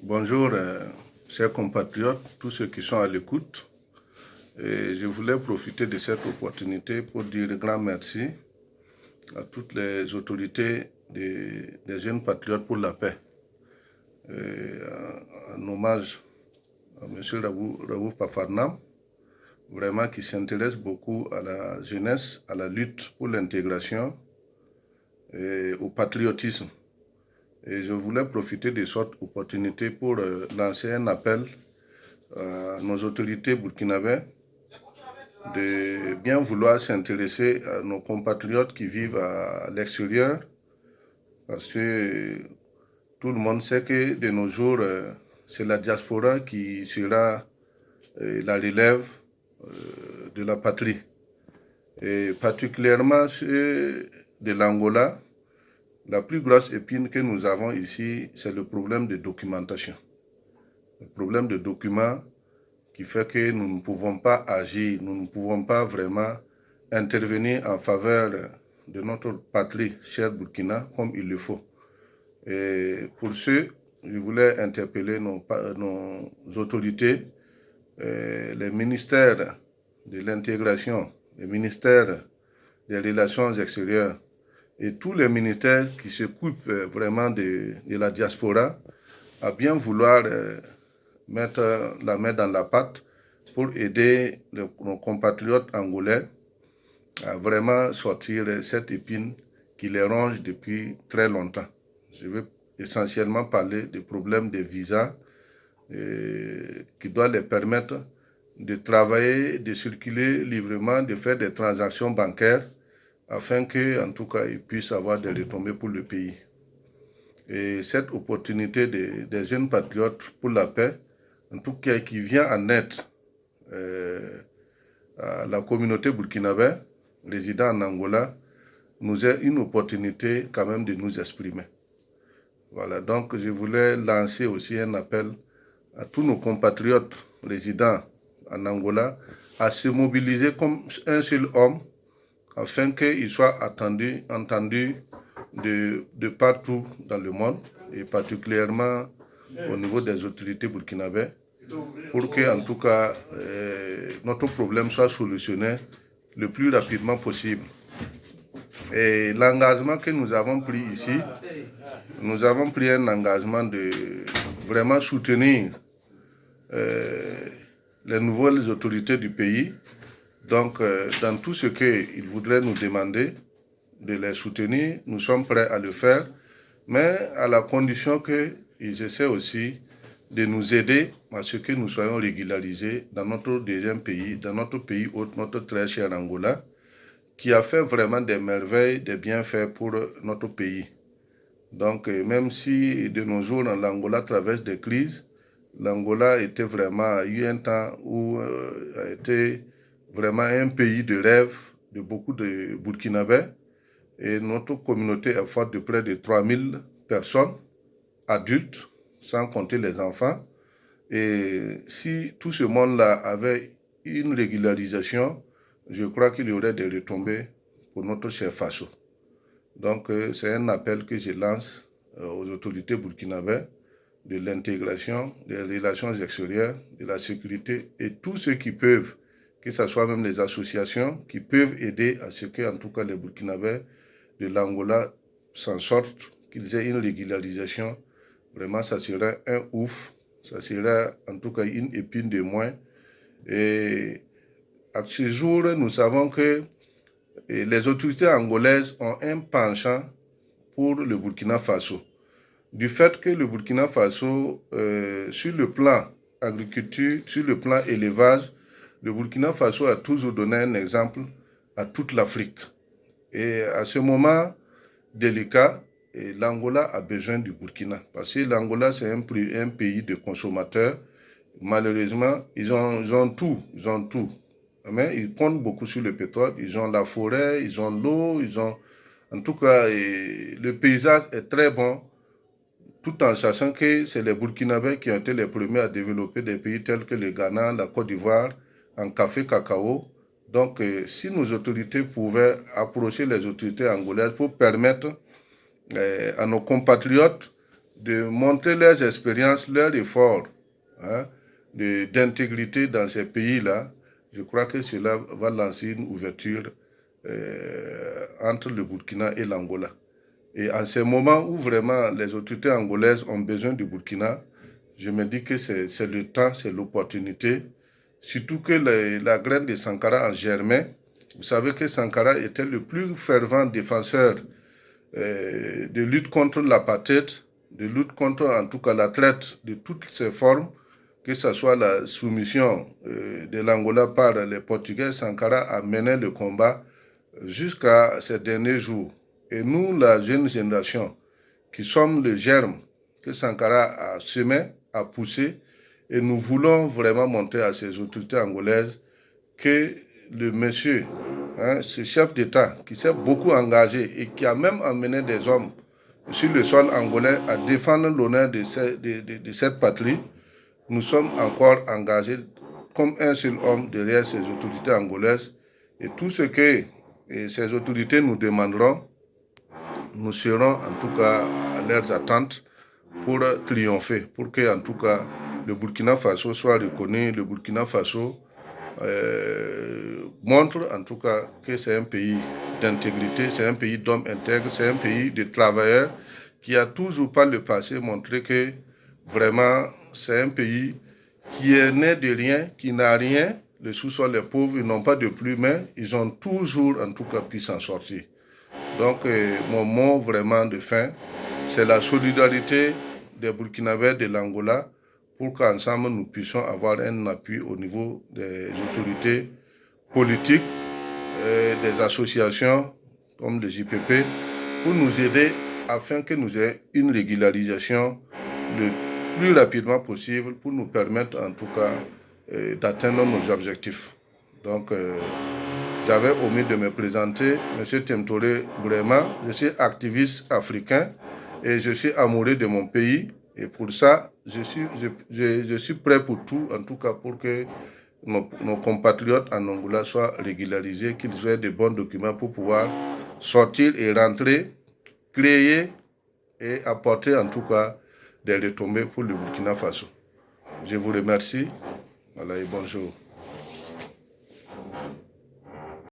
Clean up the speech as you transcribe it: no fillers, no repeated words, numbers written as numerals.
Bonjour, chers compatriotes, tous ceux qui sont à l'écoute. Et je voulais profiter de cette opportunité pour dire un grand merci à toutes les autorités des jeunes patriotes pour la paix. En hommage à M. Raouf Pafarnam, vraiment qui s'intéresse beaucoup à la jeunesse, à la lutte pour l'intégration et au patriotisme. Et je voulais profiter de cette opportunité pour lancer un appel à nos autorités burkinabées de bien vouloir s'intéresser à nos compatriotes qui vivent à l'extérieur, parce que tout le monde sait que de nos jours, c'est la diaspora qui sera la relève de la patrie. Et particulièrement ceux de l'Angola, la plus grosse épine que nous avons ici, c'est le problème de documentation. Le problème de documents qui fait que nous ne pouvons pas agir, nous ne pouvons pas vraiment intervenir en faveur de notre patrie, chère Burkina, comme il le faut. Et pour ce, je voulais interpeller nos autorités, les ministères de l'intégration, les ministères des relations extérieures et tous les ministères qui s'occupent vraiment de la diaspora, à bien vouloir mettre la main dans la pâte pour aider nos compatriotes angolais à vraiment sortir cette épine qui les ronge depuis très longtemps. Je veux essentiellement parler des problèmes de visa qui doit les permettre de travailler, de circuler librement, de faire des transactions bancaires afin qu'en tout cas ils puissent avoir des retombées pour le pays. Et cette opportunité des jeunes patriotes pour la paix, en tout cas qui vient en aide à la communauté burkinabé résidant en Angola, nous est une opportunité quand même de nous exprimer. Voilà, donc je voulais lancer aussi un appel à tous nos compatriotes résidents en Angola à se mobiliser comme un seul homme afin qu'ils soient entendus de partout dans le monde et particulièrement au niveau des autorités burkinabées pour que, en tout cas, notre problème soit solutionné le plus rapidement possible. Et l'engagement que nous avons pris ici, nous avons pris un engagement de vraiment soutenir les nouvelles autorités du pays. Donc, dans tout ce qu'ils voudraient nous demander de les soutenir, nous sommes prêts à le faire, mais à la condition qu'ils essaient aussi de nous aider à ce que nous soyons régularisés dans notre deuxième pays, dans notre pays hôte, notre très cher Angola, qui a fait vraiment des merveilles, des bienfaits pour notre pays. Donc, même si de nos jours, l'Angola traverse des crises, l'Angola était vraiment, a eu un temps où a été vraiment un pays de rêve de beaucoup de Burkinabés. Et notre communauté est forte de près de 3000 personnes, adultes, sans compter les enfants. Et si tout ce monde-là avait une régularisation, je crois qu'il y aurait des retombées pour notre cher Faso. Donc, c'est un appel que je lance aux autorités burkinabées de l'intégration, des relations extérieures, de la sécurité et tous ceux qui peuvent, que ce soit même les associations, qui peuvent aider à ce que, en tout cas, les Burkinabés de l'Angola s'en sortent, qu'ils aient une régularisation. Vraiment, ça serait un ouf, ça serait en tout cas une épine de moins. Et à ce jour, nous savons que les autorités angolaises ont un penchant pour le Burkina Faso. Du fait que le Burkina Faso, sur le plan agriculture, sur le plan élevage, le Burkina Faso a toujours donné un exemple à toute l'Afrique. Et à ce moment délicat, l'Angola a besoin du Burkina. Parce que l'Angola, c'est un pays de consommateurs. Malheureusement, ils ont tout. Mais ils comptent beaucoup sur le pétrole. Ils ont la forêt, ils ont l'eau, En tout cas, le paysage est très bon, tout en sachant que c'est les Burkinabés qui ont été les premiers à développer des pays tels que le Ghana, la Côte d'Ivoire, en café, cacao. Donc, si nos autorités pouvaient approcher les autorités angolaises pour permettre à nos compatriotes de montrer leurs expériences, leurs efforts, hein, d'intégrité dans ces pays-là. Je crois que cela va lancer une ouverture entre le Burkina et l'Angola. Et en ce moment où vraiment les autorités angolaises ont besoin du Burkina, je me dis que c'est le temps, c'est l'opportunité. Surtout que la graine de Sankara en germait. Vous savez que Sankara était le plus fervent défenseur de lutte contre l'apartheid, de lutte contre en tout cas la traite de toutes ses formes, que ce soit la soumission de l'Angola par les Portugais. Sankara a mené le combat jusqu'à ces derniers jours. Et nous, la jeune génération, qui sommes le germe que Sankara a semé, a poussé, et nous voulons vraiment montrer à ces autorités angolaises que le monsieur, hein, ce chef d'État qui s'est beaucoup engagé et qui a même emmené des hommes sur le sol angolais à défendre l'honneur de cette patrie, nous sommes encore engagés comme un seul homme derrière ces autorités angolaises. Et tout ce que ces autorités nous demanderont, nous serons en tout cas à leurs attentes pour triompher, pour que en tout cas le Burkina Faso soit reconnu, le Burkina Faso montre en tout cas que c'est un pays d'intégrité, c'est un pays d'hommes intègres, c'est un pays de travailleurs qui a toujours par le passé montré que vraiment c'est un pays qui est né de rien, qui n'a rien. Le sous-sol, les pauvres, ils n'ont pas de plus, mais ils ont toujours en tout cas pu s'en sortir. Donc mon mot vraiment de fin, c'est la solidarité des Burkinabés de l'Angola pour qu'ensemble nous puissions avoir un appui au niveau des autorités politiques, des associations comme le JPP, pour nous aider afin que nous ayons une régularisation le plus rapidement possible pour nous permettre en tout cas d'atteindre nos objectifs. Donc j'avais omis de me présenter, M. Temtore Bourema, je suis activiste africain et je suis amoureux de mon pays. Et pour ça, je suis prêt pour tout, en tout cas pour que nos compatriotes en Angola soient régularisés, qu'ils aient de bons documents pour pouvoir sortir et rentrer, créer et apporter en tout cas des retombées pour le Burkina Faso. Je vous remercie. Voilà et bonjour.